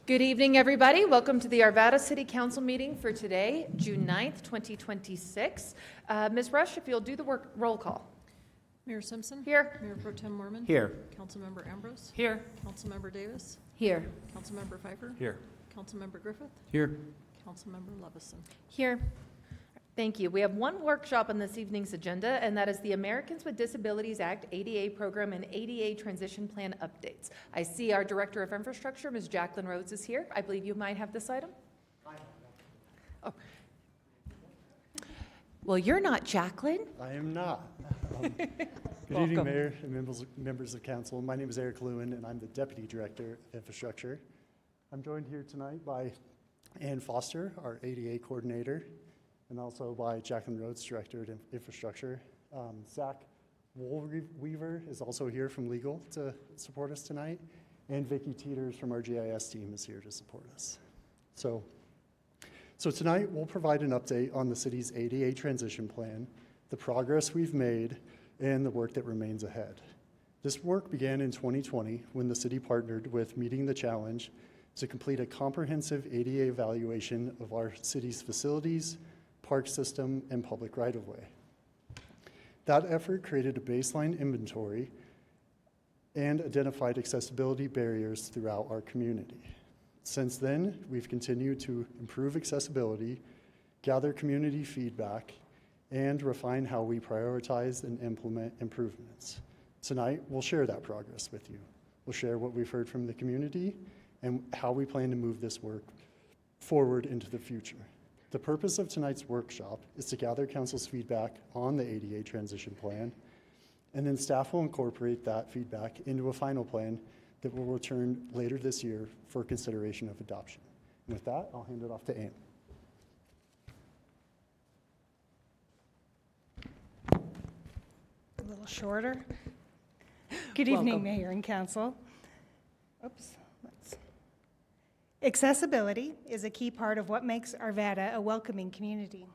Good evening, everybody. Welcome to the Arvada City Council meeting for today, June 9th, 2026. Ms. Rush, if you'll do the roll call. Mayor Simpson? Here. Mayor Pro Tem Mormon? Here. Councilmember Ambrose? Here. Councilmember Davis? Here. Councilmember Pfeiffer? Here. Councilmember Griffith? Here. Councilmember Levison? Here. Thank you. We have one workshop on this evening's agenda, and that is the Americans with Disabilities Act ADA program and ADA transition plan updates. I see our Director of Infrastructure, Ms. Jacqueline Rhodes, is here. I believe you might have this item. Oh. Well, you're not Jacqueline. I am not. Good evening, Mayor and members of Council. My name is Eric Lewin, and I'm the Deputy Director of Infrastructure. I'm joined here tonight by Ann Foster, our ADA Coordinator, and also by Jacqueline Rhodes, Director of Infrastructure. Zach Woolweaver is also here from Legal to support us tonight, and Vicki Teeters from our GIS team is here to support us. So tonight we'll provide an update on the city's ADA transition plan, the progress we've made, and the work that remains ahead. This work began in 2020 when the city partnered with Meeting the Challenge to complete a comprehensive ADA evaluation of our city's facilities, park system, and public right-of-way. That effort created a baseline inventory and identified accessibility barriers throughout our community. Since then, we've continued to improve accessibility, gather community feedback, and refine how we prioritize and implement improvements. Tonight, we'll share that progress with you. We'll share what we've heard from the community and how we plan to move this work forward into the future. The purpose of tonight's workshop is to gather Council's feedback on the ADA transition plan, and then staff will incorporate that feedback into a final plan that will return later this year for consideration of adoption. And with that, I'll hand it off to Ann. A little shorter. Good evening, Mayor and Council. Accessibility is a key part of what makes Arvada a welcoming community.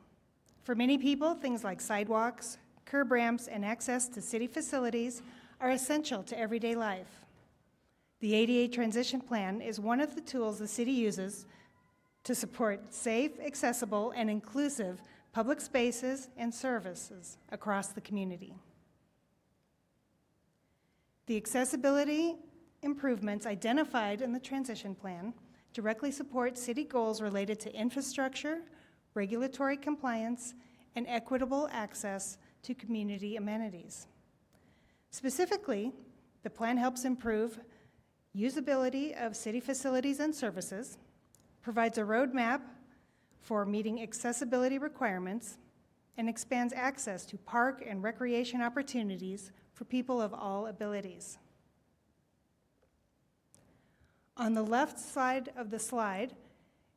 For many people, things like sidewalks, curb ramps, and access to city facilities are essential to everyday life. The ADA transition plan is one of the tools the city uses to support safe, accessible, and inclusive public spaces and services across the community. The accessibility improvements identified in the transition plan directly support city goals related to infrastructure, regulatory compliance, and equitable access to community amenities. Specifically, the plan helps improve usability of city facilities and services, provides a roadmap for meeting accessibility requirements, and expands access to park and recreation opportunities for people of all abilities. On the left side of the slide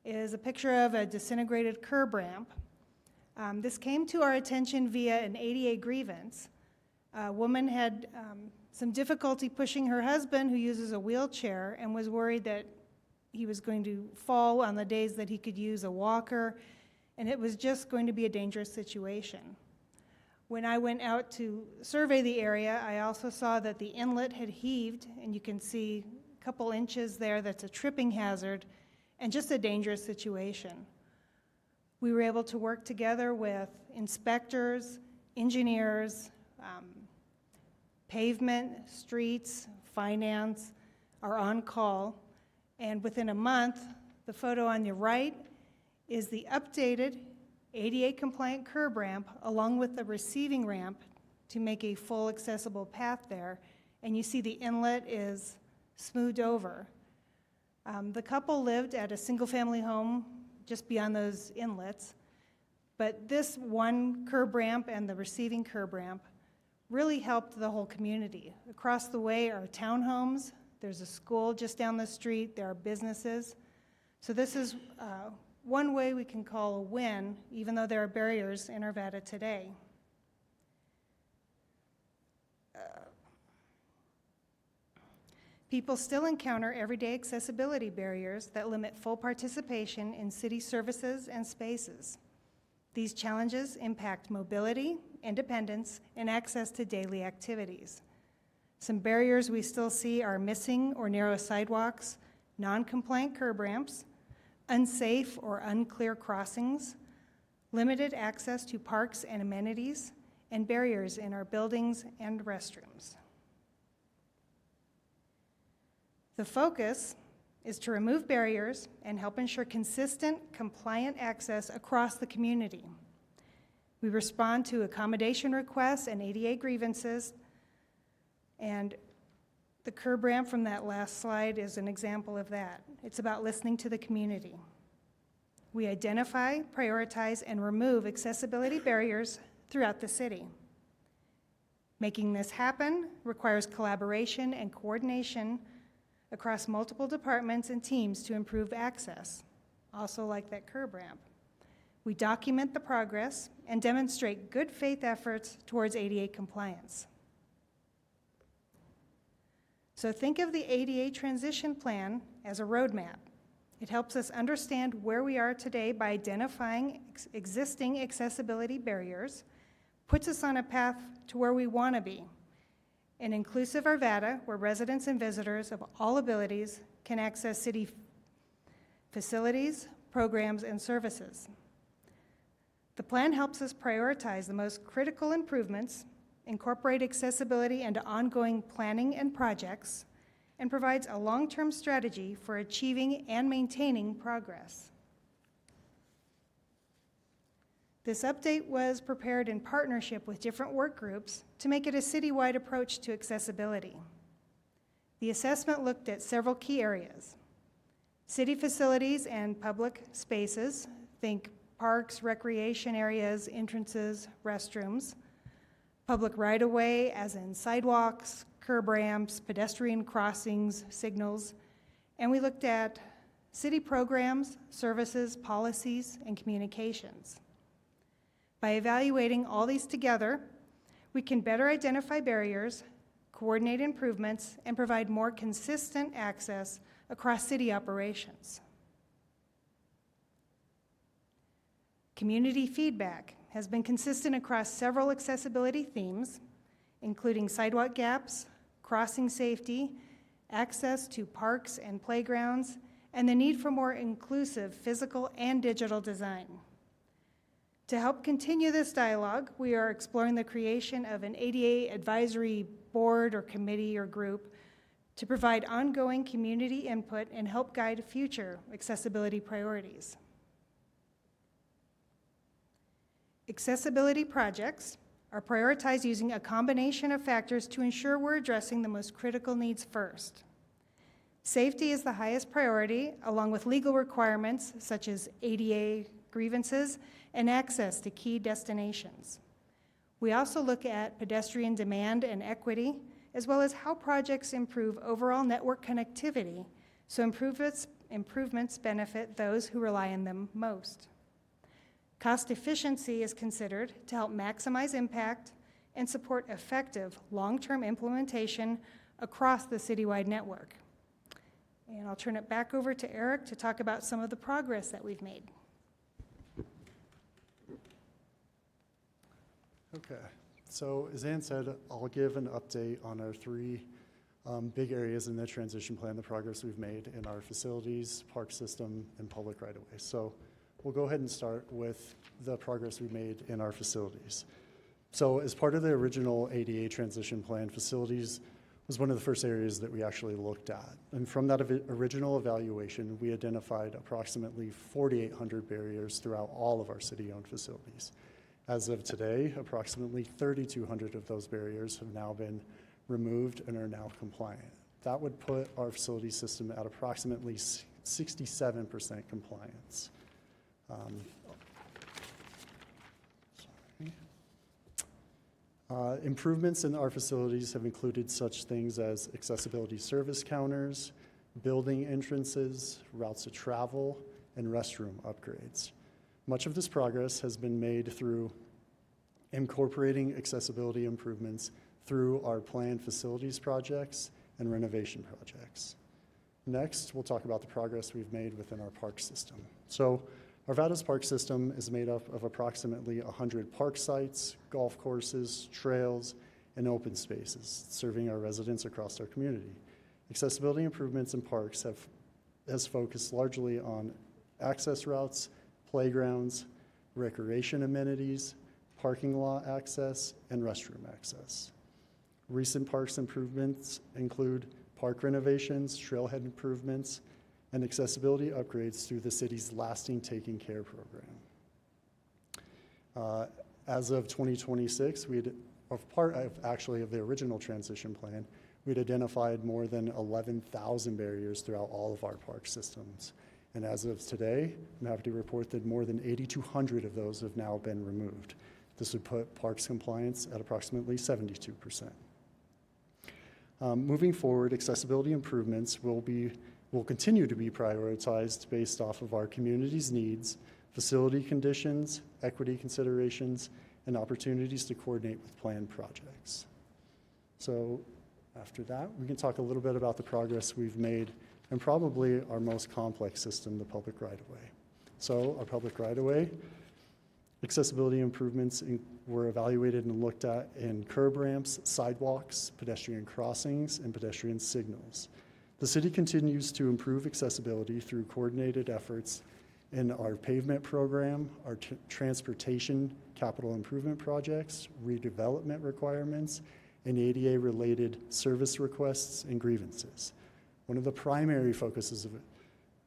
is a picture of a disintegrated curb ramp. This came to our attention via an ADA grievance. A woman had some difficulty pushing her husband, who uses a wheelchair, and was worried that he was going to fall on the days that he could use a walker, and it was just going to be a dangerous situation. When I went out to survey the area, I also saw that the inlet had heaved, and you can see couple inches there. That's a tripping hazard and just a dangerous situation. We were able to work together with inspectors, engineers, pavement, streets, finance, are on call, and within a month, the photo on your right is the updated ADA compliant curb ramp along with the receiving ramp to make a full accessible path there, and you see the inlet is smoothed over. The couple lived at a single-family home just beyond those inlets, but this one curb ramp and the receiving curb ramp really helped the whole community. Across the way are townhomes, there's a school just down the street, there are businesses. So this is one way we can call a win, even though there are barriers in Arvada today. People still encounter everyday accessibility barriers that limit full participation in city services and spaces. These challenges impact mobility, independence, and access to daily activities. Some barriers we still see are missing or narrow sidewalks, non-compliant curb ramps, unsafe or unclear crossings, limited access to parks and amenities, and barriers in our buildings and restrooms. The focus is to remove barriers and help ensure consistent, compliant access across the community. We respond to accommodation requests and ADA grievances, and the curb ramp from that last slide is an example of that. It's about listening to the community. We identify, prioritize, and remove accessibility barriers throughout the city. Making this happen requires collaboration and coordination across multiple departments and teams to improve access, also like that curb ramp. We document the progress and demonstrate good faith efforts towards ADA compliance. So think of the ADA transition plan as a roadmap. It helps us understand where we are today by identifying existing accessibility barriers, puts us on a path to where we want to be, an inclusive Arvada where residents and visitors of all abilities can access city facilities, programs, and services. The plan helps us prioritize the most critical improvements, incorporate accessibility into ongoing planning and projects, and provides a long-term strategy for achieving and maintaining progress. This update was prepared in partnership with different work groups to make it a citywide approach to accessibility. The assessment looked at several key areas: city facilities and public spaces, think parks, recreation areas, entrances, restrooms; public right-of-way, as in sidewalks, curb ramps, pedestrian crossings, signals; and we looked at city programs, services, policies, and communications. By evaluating all these together, we can better identify barriers, coordinate improvements, and provide more consistent access across city operations. Community feedback has been consistent across several accessibility themes, including sidewalk gaps, crossing safety, access to parks and playgrounds, and the need for more inclusive physical and digital design. To help continue this dialogue, we are exploring the creation of an ADA advisory board or committee or group to provide ongoing community input and help guide future accessibility priorities. Accessibility projects are prioritized using a combination of factors to ensure we're addressing the most critical needs first. Safety is the highest priority, along with legal requirements such as ADA grievances and access to key destinations. We also look at pedestrian demand and equity, as well as how projects improve overall network connectivity, so improvements benefit those who rely on them most. Cost efficiency is considered to help maximize impact and support effective long-term implementation across the citywide network. And I'll turn it back over to Eric to talk about some of the progress that we've made. Okay, so as Ann said, I'll give an update on our three big areas in the transition plan, the progress we've made in our facilities, park system, and public right-of-way. So we'll go ahead and start with the progress we made in our facilities. So as part of the original ADA transition plan, facilities was one of the first areas that we actually looked at. And from that original evaluation, we identified approximately 4,800 barriers throughout all of our city-owned facilities. As of today, approximately 3,200 of those barriers have now been removed and are now compliant. That would put our facility system at approximately 67% compliance. Improvements in our facilities have included such things as accessibility service counters, building entrances, routes of travel, and restroom upgrades. Much of this progress has been made through incorporating accessibility improvements through our planned facilities projects and renovation projects. Next, we'll talk about the progress we've made within our park system. So Arvada's park system is made up of approximately 100 park sites, golf courses, trails, and open spaces, serving our residents across our community. Accessibility improvements in parks have has focused largely on access routes, playgrounds, recreation amenities, parking lot access, and restroom access. Recent parks improvements include park renovations, trailhead improvements, and accessibility upgrades through the city's Lasting Taking Care program. As of 2026, we had, of the original transition plan, we'd identified more than 11,000 barriers throughout all of our park systems. And as of today, I'm happy to report that more than 8,200 of those have now been removed. This would put parks compliance at approximately 72%. Moving forward, accessibility improvements will continue to be prioritized based off of our community's needs, facility conditions, equity considerations, and opportunities to coordinate with planned projects. So after that, we can talk a little bit about the progress we've made and probably our most complex system, the public right-of-way. So our public right-of-way, accessibility improvements were evaluated and looked at in curb ramps, sidewalks, pedestrian crossings, and pedestrian signals. The city continues to improve accessibility through coordinated efforts in our pavement program, our transportation capital improvement projects, redevelopment requirements, and ADA-related service requests and grievances. One of the primary focuses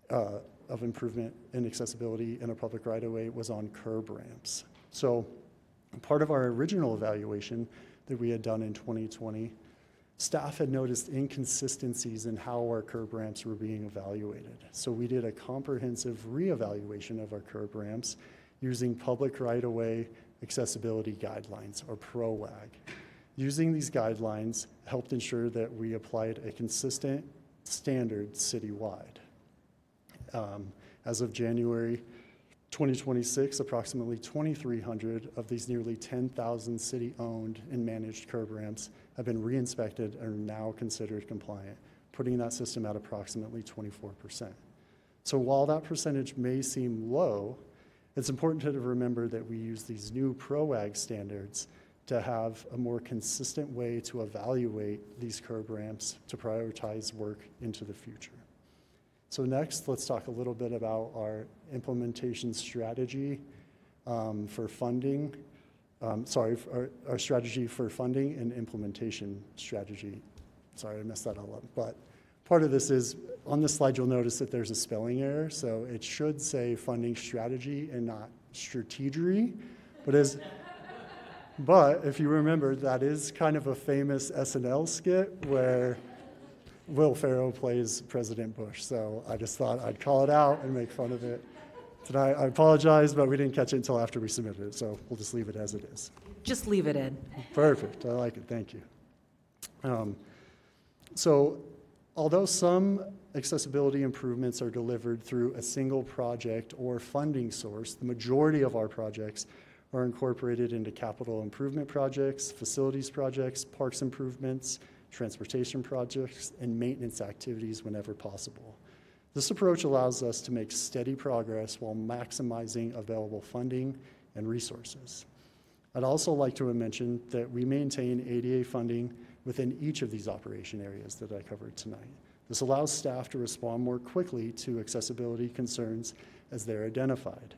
of improvement in accessibility in a public right-of-way was on curb ramps. So part of our original evaluation that we had done in 2020, staff had noticed inconsistencies in how our curb ramps were being evaluated. So we did a comprehensive reevaluation of our curb ramps using public right-of-way accessibility guidelines, or PROWAG. Using these guidelines helped ensure that we applied a consistent standard citywide. As of January 2026, approximately 2,300 of these nearly 10,000 city-owned and managed curb ramps have been re-inspected and are now considered compliant, putting that system at approximately 24%. So while that percentage may seem low, it's important to remember that we use these new PROAG standards to have a more consistent way to evaluate these curb ramps to prioritize work into the future. So next, let's talk a little bit about our implementation strategy for funding. Our strategy for funding and implementation strategy. Sorry, I messed that all up. But part of this is, on this slide, you'll notice that there's a spelling error. So it should say funding strategy and not strategery. But if you remember, that is kind of a famous SNL skit where Will Ferrell plays President Bush. So I just thought I'd call it out and make fun of it tonight. I apologize, but we didn't catch it until after we submitted it. So we'll just leave it as it is. Just leave it in. Perfect. I like it. Thank you. So although some accessibility improvements are delivered through a single project or funding source, the majority of our projects are incorporated into capital improvement projects, facilities projects, parks improvements, transportation projects, and maintenance activities whenever possible. This approach allows us to make steady progress while maximizing available funding and resources. I'd also like to mention that we maintain ADA funding within each of these operation areas that I covered tonight. This allows staff to respond more quickly to accessibility concerns as they're identified.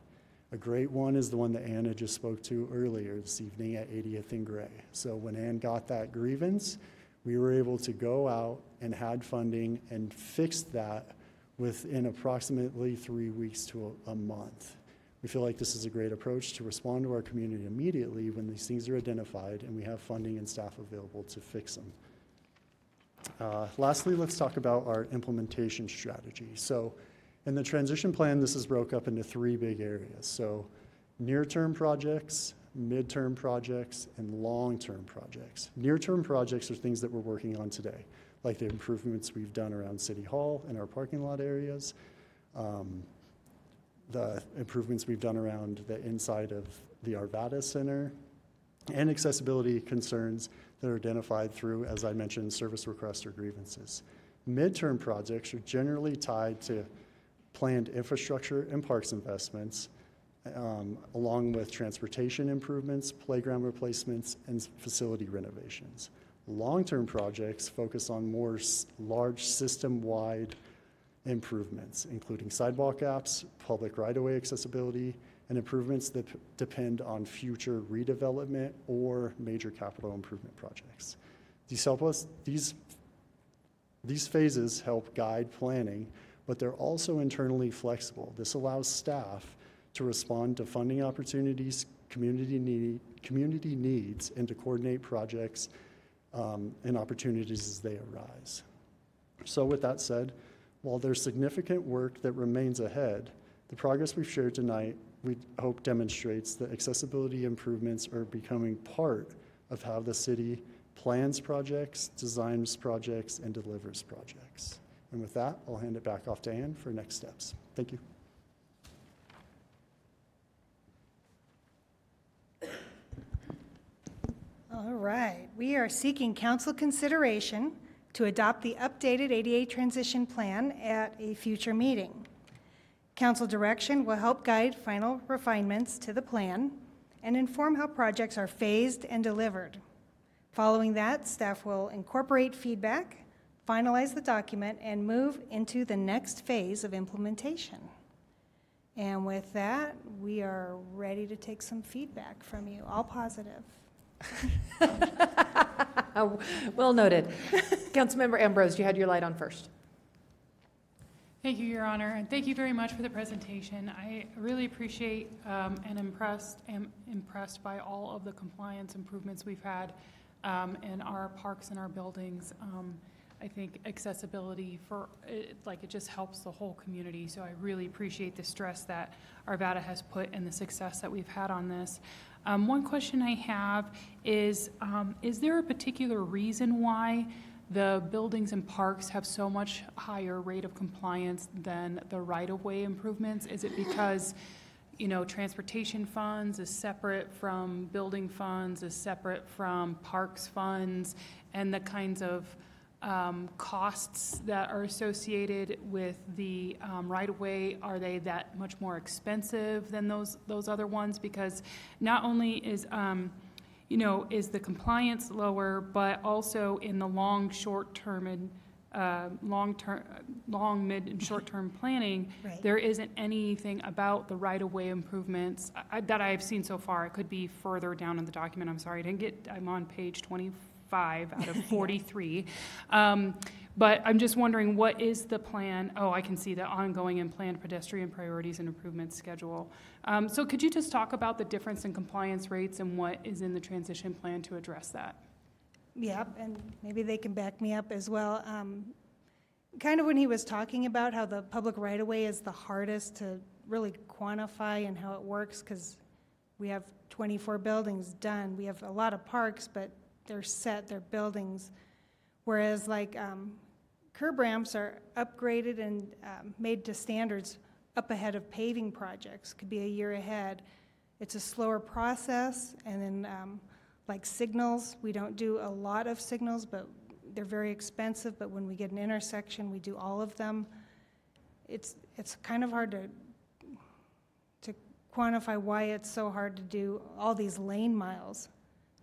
A great one is the one that Anna just spoke to earlier this evening at 80th and Gray. So when Ann got that grievance, we were able to go out and had funding and fix that within approximately 3 weeks to a month. We feel like this is a great approach to respond to our community immediately when these things are identified and we have funding and staff available to fix them. Lastly, let's talk about our implementation strategy. So in the transition plan, this is broke up into 3 big areas. So near-term projects, midterm projects, and long-term projects. Near-term projects are things that we're working on today, like the improvements we've done around City Hall and our parking lot areas, the improvements we've done around the inside of the Arvada Center, and accessibility concerns that are identified through, as I mentioned, service requests or grievances. Midterm projects are generally tied to planned infrastructure and parks investments, along with transportation improvements, playground replacements, and facility renovations. Long-term projects focus on more large system-wide improvements, including sidewalk apps, public right-of-way accessibility, and improvements that depend on future redevelopment or major capital improvement projects. These phases help guide planning, but they're also internally flexible. This allows staff to respond to funding opportunities, community needs, and to coordinate projects and opportunities as they arise. So with that said, while there's significant work that remains ahead, the progress we've shared tonight, we hope demonstrates that accessibility improvements are becoming part of how the city plans projects, designs projects, and delivers projects. And with that, I'll hand it back off to Ann for next steps. Thank you. All right, we are seeking council consideration to adopt the updated ADA transition plan at a future meeting. Council direction will help guide final refinements to the plan and inform how projects are phased and delivered. Following that, staff will incorporate feedback, finalize the document, and move into the next phase of implementation. And with that, we are ready to take some feedback from you, all positive. Well noted. Councilmember Ambrose, you had your light on first. Thank you, Your Honor, and thank you very much for the presentation. I really appreciate and am impressed by all of the compliance improvements we've had in our parks and our buildings. I think accessibility it just helps the whole community. So I really appreciate the stress that Arvada has put and the success that we've had on this. One question I have is there a particular reason why the buildings and parks have so much higher rate of compliance than the right-of-way improvements? Is it because, transportation funds is separate from building funds, is separate from parks funds, and the kinds of costs that are associated with the right-of-way, are they that much more expensive than those other ones? Because not only is is the compliance lower, but also in the long, mid, and short-term planning, Right. there isn't anything about the right-of-way improvements that I have seen so far. It could be further down in the document. I'm sorry, I'm on page 25 out of 43. But I'm just wondering, what is the plan? Oh, I can see the ongoing and planned pedestrian priorities and improvement schedule. So could you just talk about the difference in compliance rates and what is in the transition plan to address that? Yep, and maybe they can back me up as well. Kind of when he was talking about how the public right-of-way is the hardest to really quantify and how it works, because we have 24 buildings done. We have a lot of parks, but they're set, they're buildings. Whereas curb ramps are upgraded and made to standards up ahead of paving projects, could be a year ahead. It's a slower process, and then like signals, we don't do a lot of signals, but they're very expensive, but when we get an intersection, we do all of them. It's kind of hard to quantify why it's so hard to do all these lane miles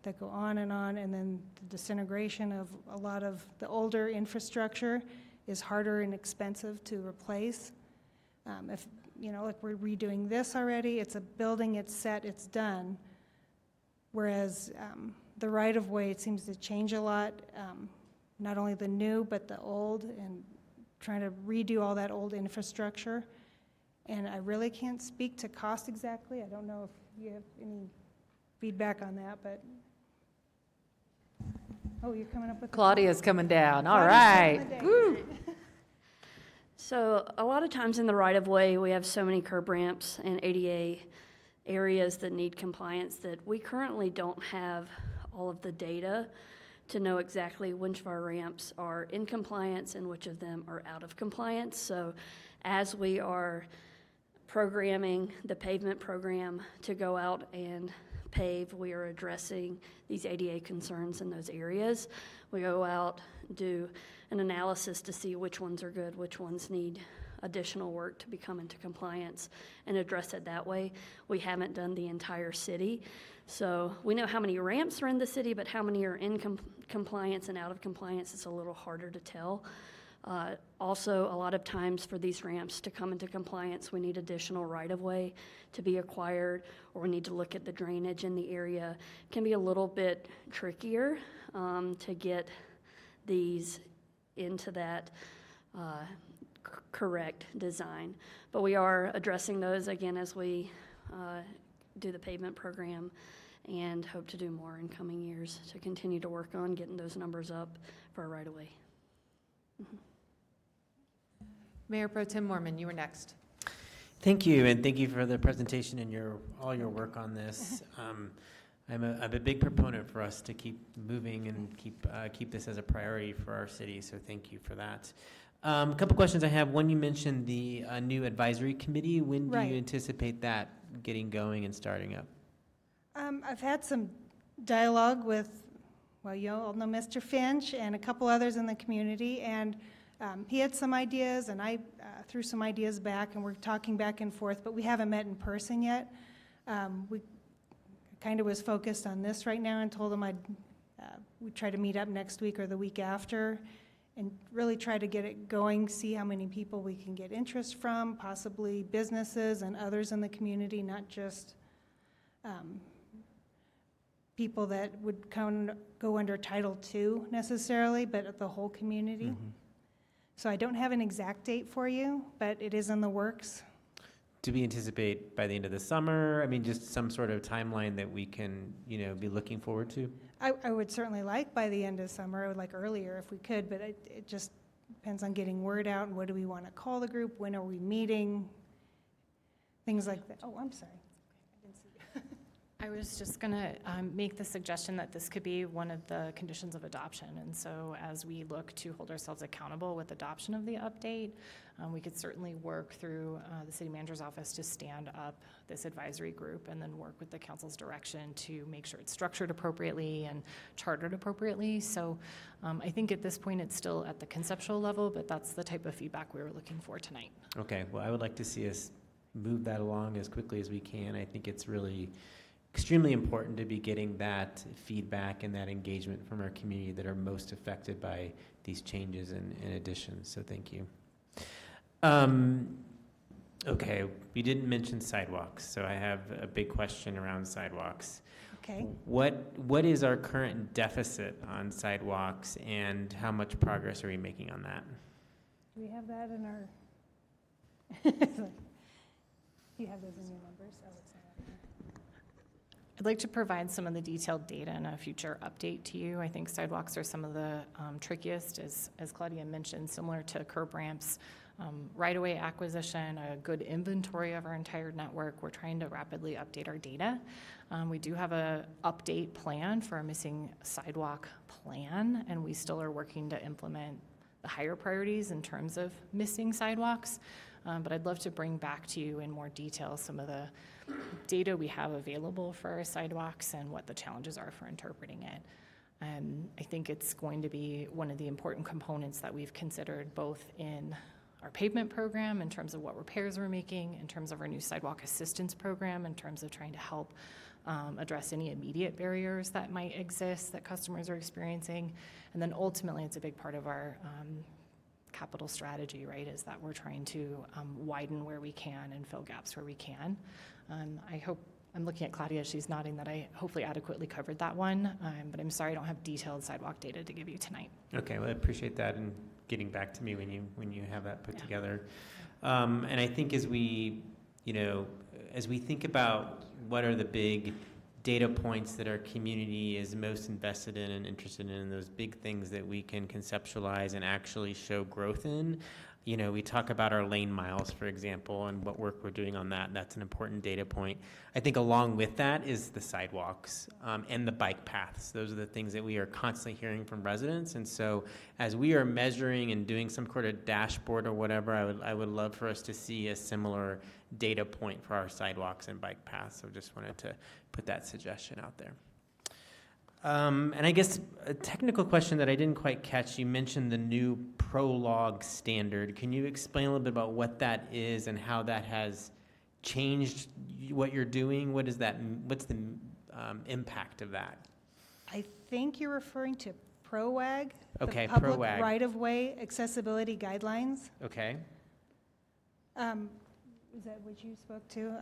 that go on, and then the disintegration of a lot of the older infrastructure is harder and expensive to replace. If, like we're redoing this already, it's a building, it's set, it's done. Whereas the right-of-way, it seems to change a lot, not only the new, but the old, and trying to redo all that old infrastructure. And I really can't speak to cost exactly. I don't know if you have any feedback on that, but. Oh, you're coming up with. Claudia's coming down. All Claudia's right. coming down. Woo. So a lot of times in the right-of-way, we have so many curb ramps and ADA areas that need compliance that we currently don't have all of the data to know exactly which of our ramps are in compliance and which of them are out of compliance. So as we are programming the pavement program to go out and pave, we are addressing these ADA concerns in those areas. We go out, do an analysis to see which ones are good, which ones need additional work to become into compliance, and address it that way. We haven't done the entire city, so we know how many ramps are in the city, but how many are in compliance and out of compliance is a little harder to tell. Also, a lot of times for these ramps to come into compliance, we need additional right-of-way to be acquired, or we need to look at the drainage in the area. It can be a little bit trickier to get these into that correct design. But we are addressing those again as we do the pavement program, and hope to do more in coming years to continue to work on getting those numbers up for our right-of-way. Mayor Pro Tem Mormon, you were next. Thank you, and thank you for the presentation and all your work on this. I'm a big proponent for us to keep moving and keep this as a priority for our city, so thank you for that. A couple questions I have. One, you mentioned the new advisory committee. When do Right. you anticipate that getting going and starting up? I've had some dialogue with, well, you all know Mr. Finch and a couple others in the community, and he had some ideas, and I threw some ideas back, and we're talking back and forth, but we haven't met in person yet. We kind of was focused on this right now and told him we'd try to meet up next week or the week after and really try to get it going, see how many people we can get interest from, possibly businesses and others in the community, not just people that would go under Title II necessarily, but the whole community. Mm-hmm. So I don't have an exact date for you, but it is in the works. Do we anticipate by the end of the summer? I mean, just some sort of timeline that we can, be looking forward to? I would certainly like by the end of summer. I would like earlier if we could, but it just depends on getting word out and what do we want to call the group, when are we meeting, things like that. Oh, I'm sorry. I didn't see you. I was just going to make the suggestion that this could be one of the conditions of adoption. And so as we look to hold ourselves accountable with adoption of the update, we could certainly work through the city manager's office to stand up this advisory group and then work with the council's direction to make sure it's structured appropriately and chartered appropriately. So I think at this point it's still at the conceptual level, but that's the type of feedback we were looking for tonight. Okay, well, I would like to see us move that along as quickly as we can. I think it's really extremely important to be getting that feedback and that engagement from our community that are most affected by these changes and additions, so thank you. Okay, we didn't mention sidewalks, so I have a big question around sidewalks. Okay. What is our current deficit on sidewalks, and how much progress are we making on that? Do we have that in our, do you have those in your numbers? Oh, it's not in there. I'd like to provide some of the detailed data in a future update to you. I think sidewalks are some of the trickiest, as Claudia mentioned, similar to curb ramps. Right-of-way acquisition, a good inventory of our entire network. We're trying to rapidly update our data. We do have an update plan for a missing sidewalk plan, and we still are working to implement the higher priorities in terms of missing sidewalks. But I'd love to bring back to you in more detail some of the data we have available for our sidewalks and what the challenges are for interpreting it. I think it's going to be one of the important components that we've considered both in our pavement program in terms of what repairs we're making, in terms of our new sidewalk assistance program, in terms of trying to help address any immediate barriers that might exist that customers are experiencing. And then ultimately, it's a big part of our capital strategy, right, is that we're trying to widen where we can and fill gaps where we can. I hope, I'm looking at Claudia, she's nodding that I hopefully adequately covered that one, but I'm sorry I don't have detailed sidewalk data to give you tonight. Okay, well, I appreciate that and getting back to me when you have that put together. And I think as we think about what are the big data points that our community is most invested in and interested in, those big things that we can conceptualize and actually show growth in. We talk about our lane miles, for example, and what work we're doing on that. That's an important data point. I think along with that is the sidewalks and the bike paths. Those are the things that we are constantly hearing from residents. And so as we are measuring and doing some sort of dashboard or whatever, I would love for us to see a similar data point for our sidewalks and bike paths. So just wanted to put that suggestion out there. And I guess a technical question that I didn't quite catch, you mentioned the new prologue standard. Can you explain a little bit about what that is and how that has changed what you're doing? What's the impact of that? I think you're referring to PROWAG. Okay, The Public PROWAG. Right-of-Way Accessibility Guidelines. Okay. Is that what you spoke to?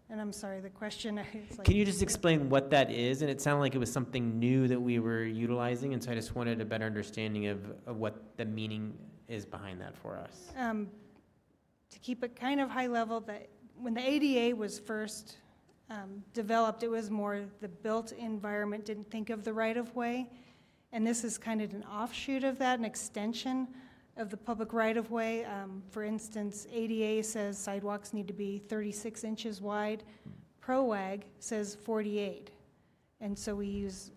And I'm sorry, the question is like. Can you just explain what that is? And it sounded like it was something new that we were utilizing, and so I just wanted a better understanding of what the meaning is behind that for us. To keep it kind of high level, that when the ADA was first developed, it was more the built environment didn't think of the right-of-way. And this is kind of an offshoot of that, an extension of the public right-of-way. For instance, ADA says sidewalks need to be 36 inches wide. PROWAG says 48. And so we use,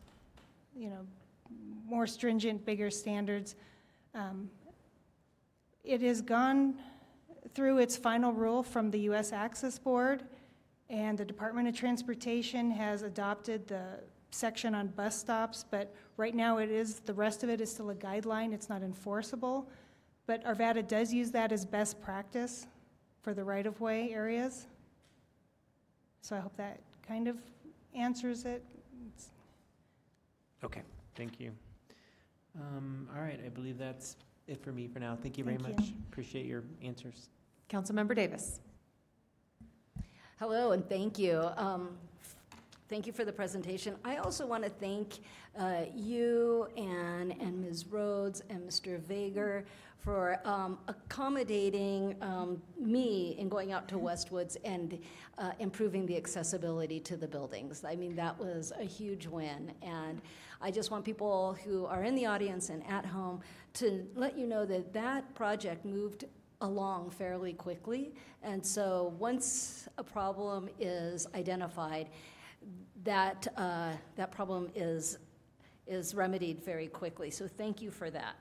more stringent, bigger standards. It has gone through its final rule from the U.S. Access Board, and the Department of Transportation has adopted the section on bus stops, but right now the rest of it is still a guideline. It's not enforceable. But Arvada does use that as best practice for the right-of-way areas. So I hope that kind of answers it. Okay, thank you. All right, I believe that's it for me for now. Thank you very Thank much. you. Appreciate your answers. Councilmember Davis. Hello, and thank you. Thank you for the presentation. I also want to thank you and Ms. Rhodes and Mr. Vager for accommodating me in going out to Westwoods and improving the accessibility to the buildings. I mean, that was a huge win. And I just want people who are in the audience and at home to let you know that that project moved along fairly quickly. And so once a problem is identified, that problem is remedied very quickly. So thank you for that.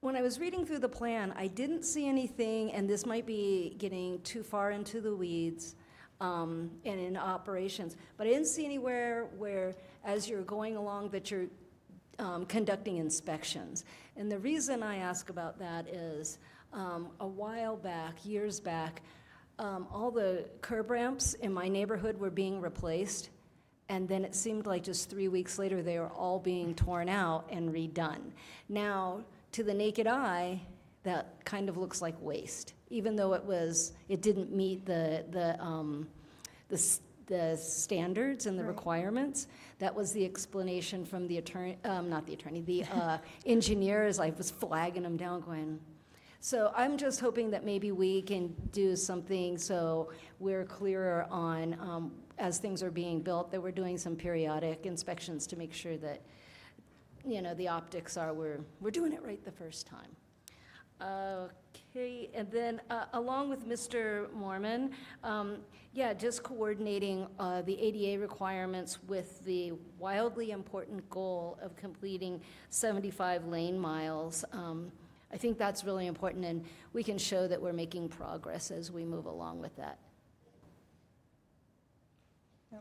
When I was reading through the plan, I didn't see anything, and this might be getting too far into the weeds and in operations, but I didn't see anywhere where, as you're going along, that you're conducting inspections. And the reason I ask about that is a while back, years back, all the curb ramps in my neighborhood were being replaced, and then it seemed like just 3 weeks later they were all being torn out and redone. Now, to the naked eye, that kind of looks like waste, even though it didn't meet the standards and the requirements. That was the explanation from the attorney, not the attorney, the engineer, as I was flagging them down, going. So I'm just hoping that maybe we can do something so we're clearer on, as things are being built, that we're doing some periodic inspections to make sure that, the optics are, we're doing it right the first time. Okay, and then along with Mr. Mormon, just coordinating the ADA requirements with the wildly important goal of completing 75 lane miles. I think that's really important, and we can show that we're making progress as we move along with that. No.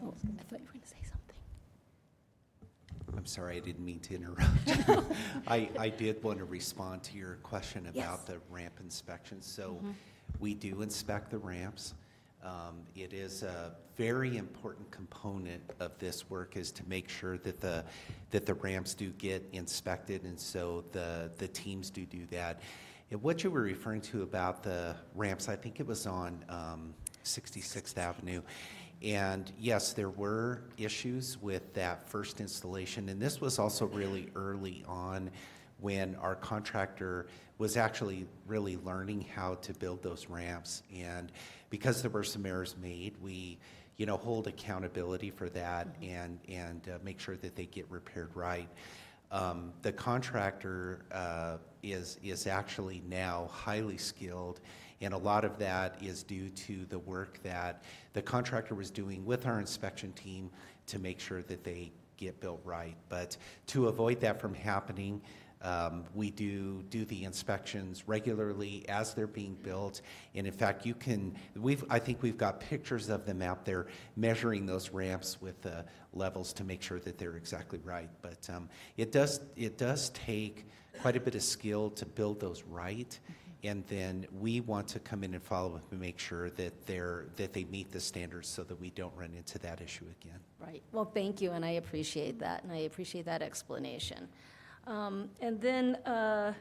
Oh, I thought you were going to say something. I'm sorry, I didn't mean to interrupt. I did want to respond to your question about the ramp inspections. So we do inspect the ramps. It is a very important component of this work is to make sure that the ramps do get inspected, and so the teams do that. And what you were referring to about the ramps, I think it was on 66th Avenue. And yes, there were issues with that first installation, and this was also really early on when our contractor was actually really learning how to build those ramps. And because there were some errors made, we hold accountability for that and make sure that they get repaired right. The contractor is actually now highly skilled, and a lot of that is due to the work that the contractor was doing with our inspection team to make sure that they get built right. But to avoid that from happening, we do the inspections regularly as they're being built. And in fact, I think we've got pictures of them out there measuring those ramps with the levels to make sure that they're exactly right. But it does take quite a bit of skill to build those right. And then we want to come in and follow up and make sure that they meet the standards so that we don't run into that issue again. Right. Well, thank you, and I appreciate that, and I appreciate that explanation. And then, are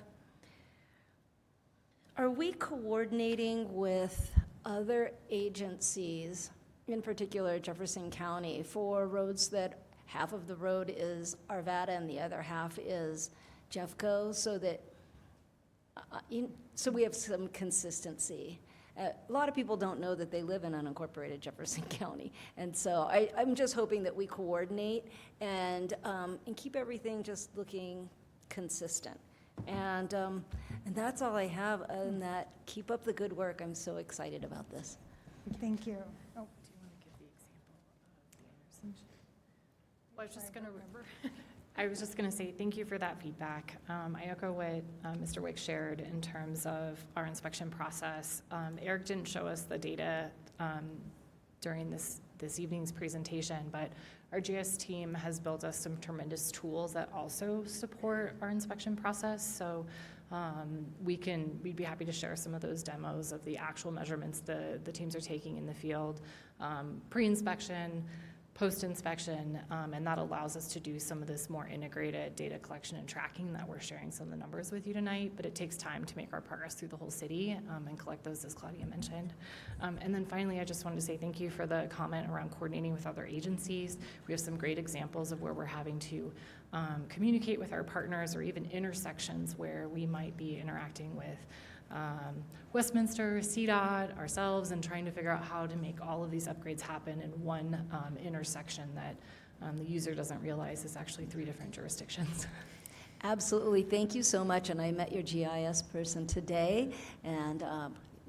we coordinating with other agencies, in particular Jefferson County, for roads that half of the road is Arvada and the other half is Jeffco, so that so we have some consistency? A lot of people don't know that they live in unincorporated Jefferson County, and so I'm just hoping that we coordinate and keep everything just looking consistent. And that's all I have. Other than that, keep up the good work. I'm so excited about this. Thank you. Oh, I was just going to say, thank you for that feedback. I echo what Mr. Wick shared in terms of our inspection process. Eric didn't show us the data during this evening's presentation, but our GS team has built us some tremendous tools that also support our inspection process. So we'd be happy to share some of those demos of the actual measurements the teams are taking in the field, pre-inspection, post-inspection, and that allows us to do some of this more integrated data collection and tracking that we're sharing some of the numbers with you tonight, but it takes time to make our progress through the whole city and collect those, as Claudia mentioned. And then finally, I just wanted to say thank you for the comment around coordinating with other agencies. We have some great examples of where we're having to communicate with our partners, or even intersections where we might be interacting with Westminster, CDOT, ourselves, and trying to figure out how to make all of these upgrades happen in one intersection that the user doesn't realize is actually 3 different jurisdictions. Absolutely. Thank you so much. And I met your GIS person today, and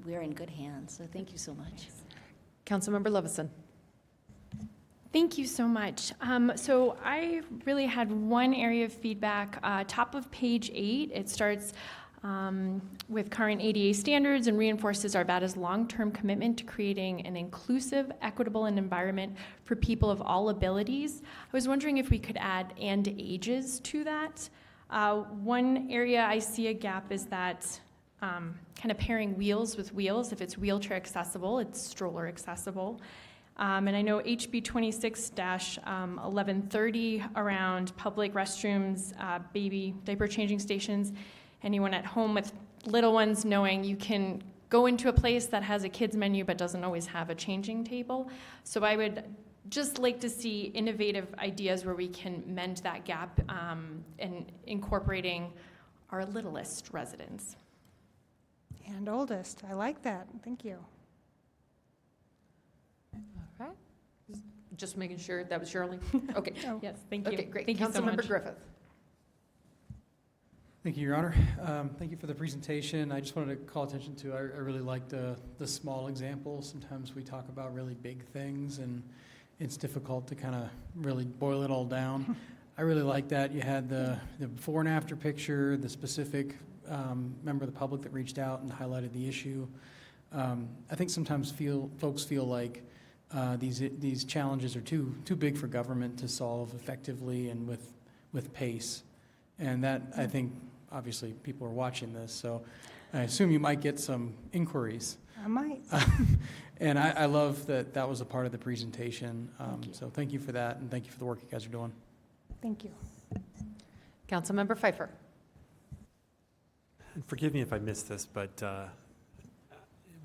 we're in good hands. So thank you so much. Councilmember Levison. Thank you so much. So I really had one area of feedback. Top of page 8, it starts with current ADA standards and reinforces Arvada's long-term commitment to creating an inclusive, equitable, environment for people of all abilities. I was wondering if we could add "and ages" to that. One area I see a gap is that kind of pairing wheels with wheels. If it's wheelchair accessible, it's stroller accessible. And I know HB 26-1130 around public restrooms, baby diaper changing stations, anyone at home with little ones knowing you can go into a place that has a kids menu but doesn't always have a changing table. So I would just like to see innovative ideas where we can mend that gap in incorporating our littlest residents. and oldest. I like that. Thank you. All right. Just making sure that was Shirley. Okay. Oh. Yes, thank you. Okay, great. Thank you so much. Councilmember Griffith. Thank you, Your Honor. Thank you for the presentation. I just wanted to call attention to, I really liked the small examples. Sometimes we talk about really big things, and it's difficult to kind of really boil it all down. I really like that. You had the before and after picture, the specific member of the public that reached out and highlighted the issue. I think sometimes folks feel like these challenges are too big for government to solve effectively and with pace. And that, I think, obviously, people are watching this, so I assume you might get some inquiries. I might. And I love that was a part of the presentation. So thank you for that, and thank you for the work you guys are doing. Thank you. Councilmember Pfeiffer. And forgive me if I missed this, but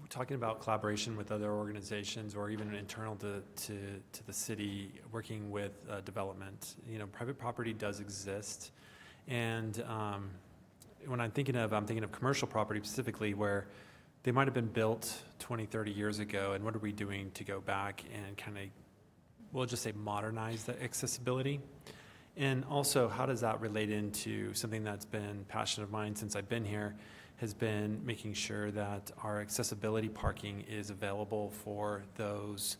talking about collaboration with other organizations or even internal to the city, working with development, private property does exist. And when I'm thinking of commercial property specifically, where they might have been built 20, 30 years ago, and what are we doing to go back and kind of, we'll just say, modernize the accessibility? And also, how does that relate into something that's been passion of mine since I've been here, has been making sure that our accessibility parking is available for those,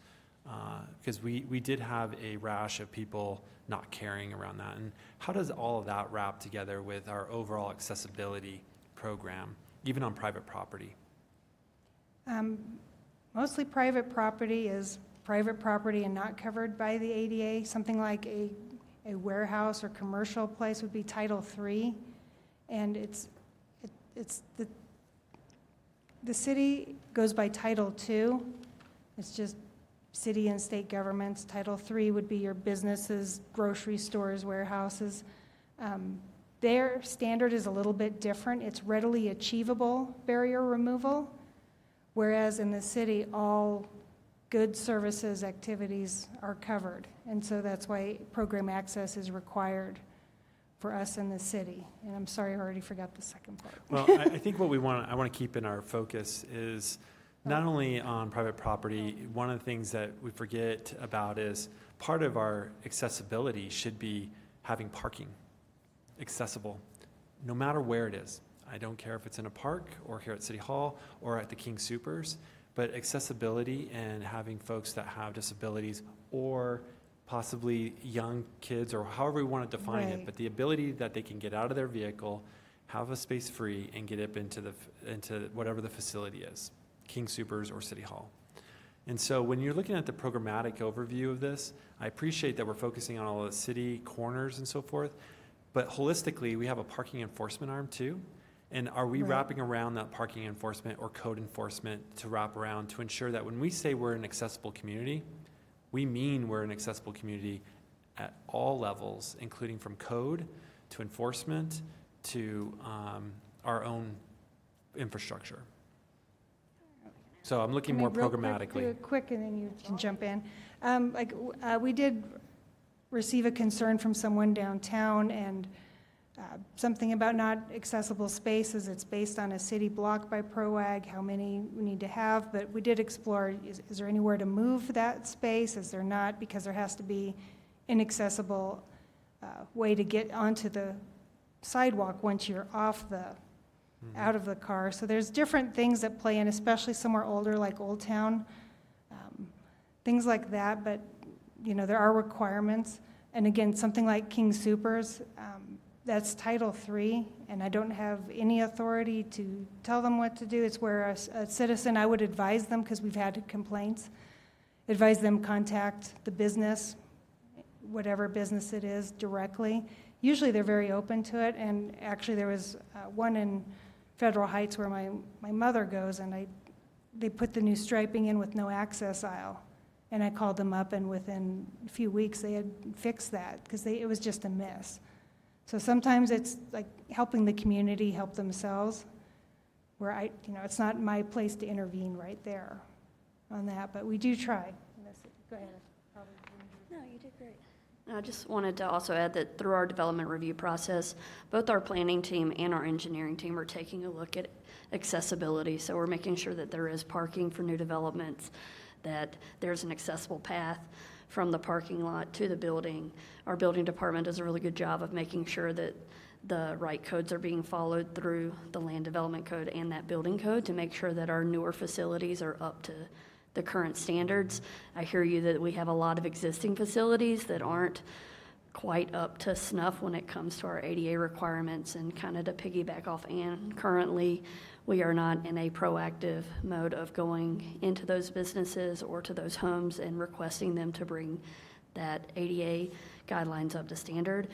because we did have a rash of people not caring around that. And how does all of that wrap together with our overall accessibility program, even on private property? Mostly private property is private property and not covered by the ADA. Something like a warehouse or commercial place would be Title III, and it's the The city goes by Title II. It's just city and state governments. Title III would be your businesses, grocery stores, warehouses. Their standard is a little bit different. It's readily achievable barrier removal, whereas in the city, all goods, services, activities are covered. And so that's why program access is required for us in the city. And I'm sorry, I already forgot the second part. Well, I think what I want to keep in our focus is not only on private property. One of the things that we forget about is part of our accessibility should be having parking accessible, no matter where it is. I don't care if it's in a park or here at City Hall or at the King Soopers, but accessibility and having folks that have disabilities or possibly young kids or however we want to define it, Right. but the ability that they can get out of their vehicle, have a space free, and get up into whatever the facility is, King Soopers or City Hall. And so when you're looking at the programmatic overview of this, I appreciate that we're focusing on all the city corners and so forth, but holistically, we have a parking enforcement arm too. And are we Right. wrapping around that parking enforcement or code enforcement to wrap around to ensure that when we say we're an accessible community, we mean we're an accessible community at all levels, including from code to enforcement to our own infrastructure. So I'm looking more Can I real programmatically. do it quick, and then you can jump in. We did receive a concern from someone downtown, and something about not accessible spaces. It's based on a city block by ProAg, how many we need to have, but we did explore, is there anywhere to move that space? Is there not? Because there has to be an accessible way to get onto the sidewalk once you're off the, out of the car. So there's different things that play in, especially somewhere older like Old Town, things like that, but there are requirements. And again, something like King Soopers, that's Title III, and I don't have any authority to tell them what to do. It's where a citizen, I would advise them, because we've had complaints, advise them contact the business, whatever business it is, directly. Usually they're very open to it, and actually there was one in Federal Heights where my mother goes, and they put the new striping in with no access aisle. And I called them up, and within a few weeks they had fixed that, because it was just a miss. So sometimes it's like helping the community help themselves, where it's not my place to intervene right there on that, but we do try. Go ahead. No, you did great. I just wanted to also add that through our development review process, both our planning team and our engineering team are taking a look at accessibility. So we're making sure that there is parking for new developments, that there's an accessible path from the parking lot to the building. Our building department does a really good job of making sure that the right codes are being followed through the land development code and that building code to make sure that our newer facilities are up to the current standards. I hear you that we have a lot of existing facilities that aren't quite up to snuff when it comes to our ADA requirements, and kind of to piggyback off Ann, currently we are not in a proactive mode of going into those businesses or to those homes and requesting them to bring that ADA guidelines up to standard.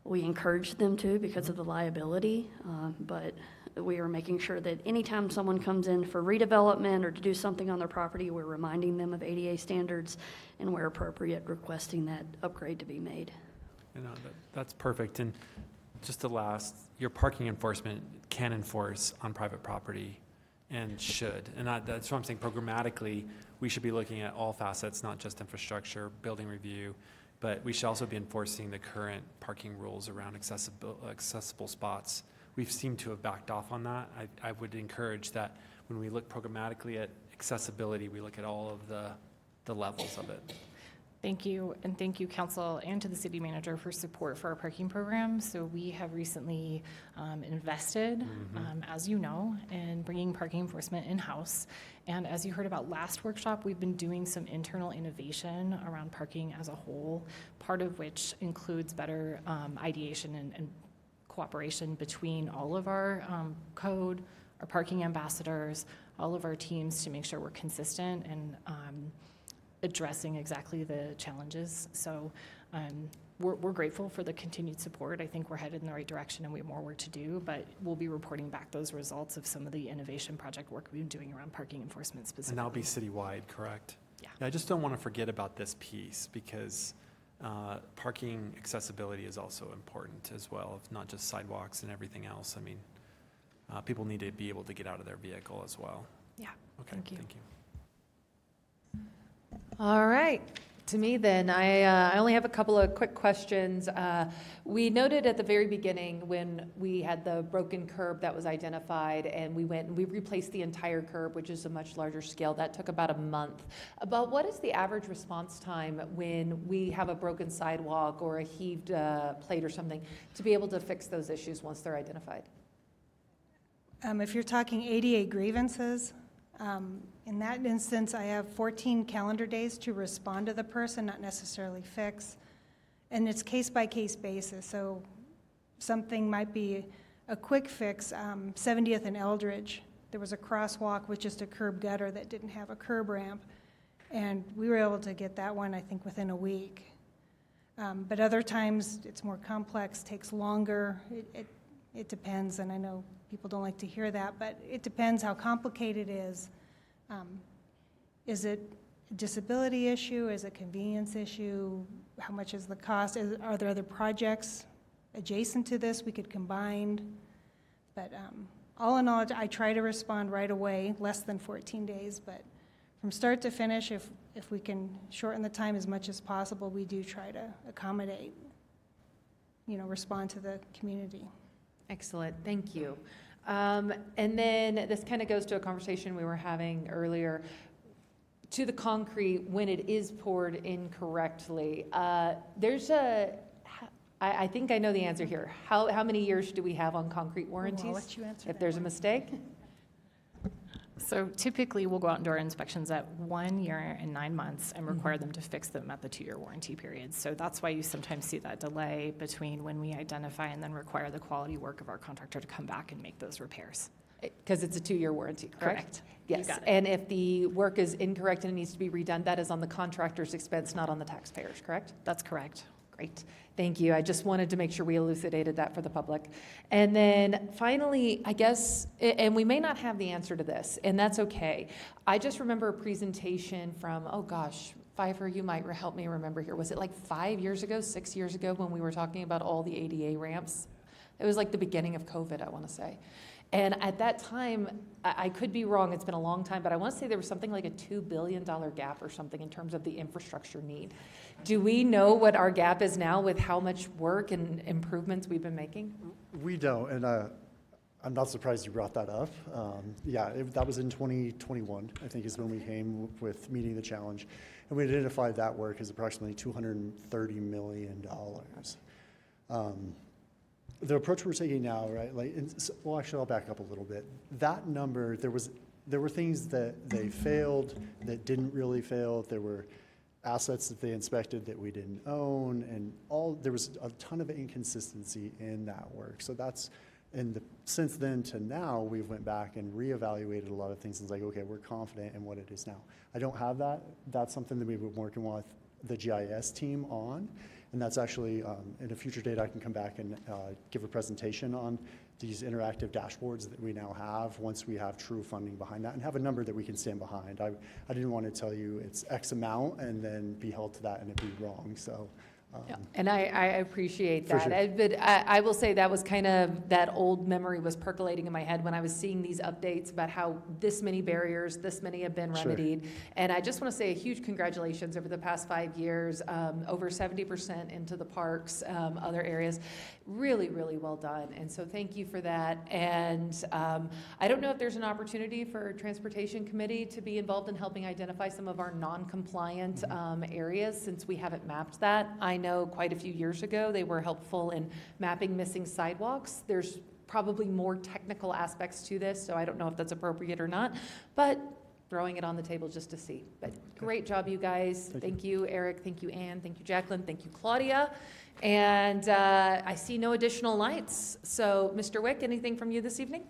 We encourage them to because of the liability, but we are making sure that anytime someone comes in for redevelopment or to do something on their property, we're reminding them of ADA standards, and where appropriate, requesting that upgrade to be made. That's perfect. And just the last, your parking enforcement can enforce on private property and should. And that's what I'm saying. Programmatically, we should be looking at all facets, not just infrastructure, building review, but we should also be enforcing the current parking rules around accessible spots. We've seemed to have backed off on that. I would encourage that when we look programmatically at accessibility, we look at all of the levels of it. Thank you, and thank you, council, and to the city manager for support for our parking program. So we have recently invested, as you know, in bringing parking enforcement in-house. And as you heard about last workshop, we've been doing some internal innovation around parking as a whole, part of which includes better ideation and cooperation between all of our code, our parking ambassadors, all of our teams, to make sure we're consistent and addressing exactly the challenges. So we're grateful for the continued support. I think we're headed in the right direction and we have more work to do, but we'll be reporting back those results of some of the innovation project work we've been doing around parking enforcement And specifically. that'll be citywide, correct? Yeah. I just don't want to forget about this piece because parking accessibility is also important as well, if not just sidewalks and everything else. I mean, people need to be able to get out of their vehicle as well. Yeah, Okay, thank you. All right. To me then, I only have a couple of quick questions. We noted at the very beginning when we had the broken curb that was identified and we went and we replaced the entire curb, which is a much larger scale. That took about a month. About what is the average response time when we have a broken sidewalk or a heaved plate or something to be able to fix those issues once they're identified? If you're talking ADA grievances, in that instance, I have 14 calendar days to respond to the person, not necessarily fix. And it's case-by-case basis, so something might be a quick fix. 70th and Eldridge, there was a crosswalk with just a curb gutter that didn't have a curb ramp, and we were able to get that one, I think, within a week. But other times, it's more complex, takes longer. It depends, and I know people don't like to hear that, but it depends how complicated it is. Is it a disability issue? Is it a convenience issue? How much is the cost? Are there other projects adjacent to this we could combine? But all in all, I try to respond right away, less than 14 days, but from start to finish, if we can shorten the time as much as possible, we do try to accommodate, respond to the community. Excellent, thank you. And then this kind of goes to a conversation we were having earlier. To the concrete, when it is poured incorrectly, I think I know the answer here. How many years do we have on concrete warranties? I'll let you answer if that there's a one. mistake? So typically, we'll go out and do our inspections at 1 year and 9 months and require them to fix them at the 2-year warranty period. So that's why you sometimes see that delay between when we identify and then require the quality work of our contractor to come back and make those repairs. Because it's a 2-year warranty, correct? Correct. You Yes, got it. and if the work is incorrect and it needs to be redone, that is on the contractor's expense, not on the taxpayer's, correct? That's correct. Great, thank you. I just wanted to make sure we elucidated that for the public. And then finally, I guess, and we may not have the answer to this, and that's okay. I just remember a presentation from, oh gosh, Pfeiffer, you might help me remember here. Was it like 5 years ago, 6 years ago when we were talking about all the ADA ramps? It was like the beginning of COVID, I want to say. And at that time, I could be wrong, it's been a long time, but I want to say there was something like a $2 billion gap or something in terms of the infrastructure need. Do we know what our gap is now with how much work and improvements we've been making? We don't, and I'm not surprised you brought that up. That was in 2021, I think is when we came with meeting the challenge. And we identified that work as approximately $230 million. The approach we're taking now, right, actually I'll back up a little bit. That number, there were things that they failed, that didn't really fail. There were assets that they inspected that we didn't own, and there was a ton of inconsistency in that work. So since then to now, we've went back and reevaluated a lot of things and it's like, okay, we're confident in what it is now. I don't have that. That's something that we've been working with the GIS team on. And that's actually, in a future date, I can come back and give a presentation on these interactive dashboards that we now have once we have true funding behind that and have a number that we can stand behind. I didn't want to tell you it's X amount and then be held to that and it be wrong. So. And I appreciate For that. sure. But I will say that was kind of, that old memory was percolating in my head when I was seeing these updates about how this many barriers, this many have been Sure. remedied. And I just want to say a huge congratulations over the past 5 years, over 70% into the parks, other areas. Really, really well done. And so thank you for that. And I don't know if there's an opportunity for Transportation Committee to be involved in helping identify some of our non-compliant areas since we haven't mapped that. I know quite a few years ago they were helpful in mapping missing sidewalks. There's probably more technical aspects to this, so I don't know if that's appropriate or not, but throwing it on the table just to see. But great job, you guys. Thank you, Eric. Thank you, Ann. Thank you, Jacqueline. Thank you, Claudia. And I see no additional lights. So, Mr. Wick, anything from you this evening?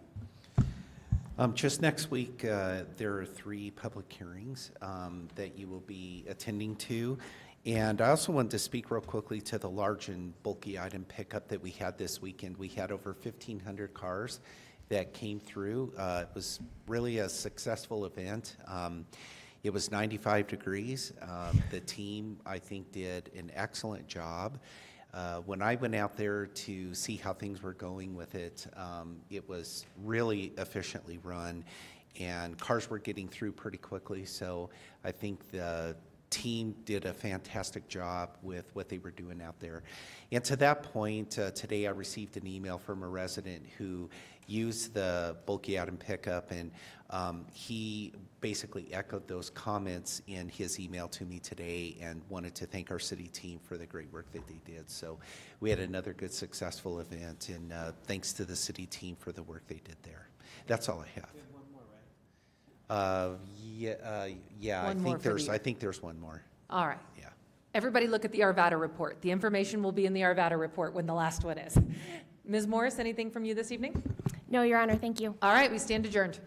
Just next week, there are 3 public hearings that you will be attending to. And I also wanted to speak real quickly to the large and bulky item pickup that we had this weekend. We had over 1,500 cars that came through. It was really a successful event. It was 95 degrees. The team, I think, did an excellent job. When I went out there to see how things were going with it, it was really efficiently run, and cars were getting through pretty quickly. So I think the team did a fantastic job with what they were doing out there. And to that point, today I received an email from a resident who used the bulky item pickup, and he basically echoed those comments in his email to me today and wanted to thank our city team for the great work that they did. So we had another good, successful event, and thanks to the city team for the work they did there. That's all I have. Yeah, One more for the- I think there's one more. All right. Yeah. Everybody look at the Arvada report. The information will be in the Arvada report when the last one is. Ms. Morris, anything from you this evening? No, Your Honor, thank you. All right, we stand adjourned.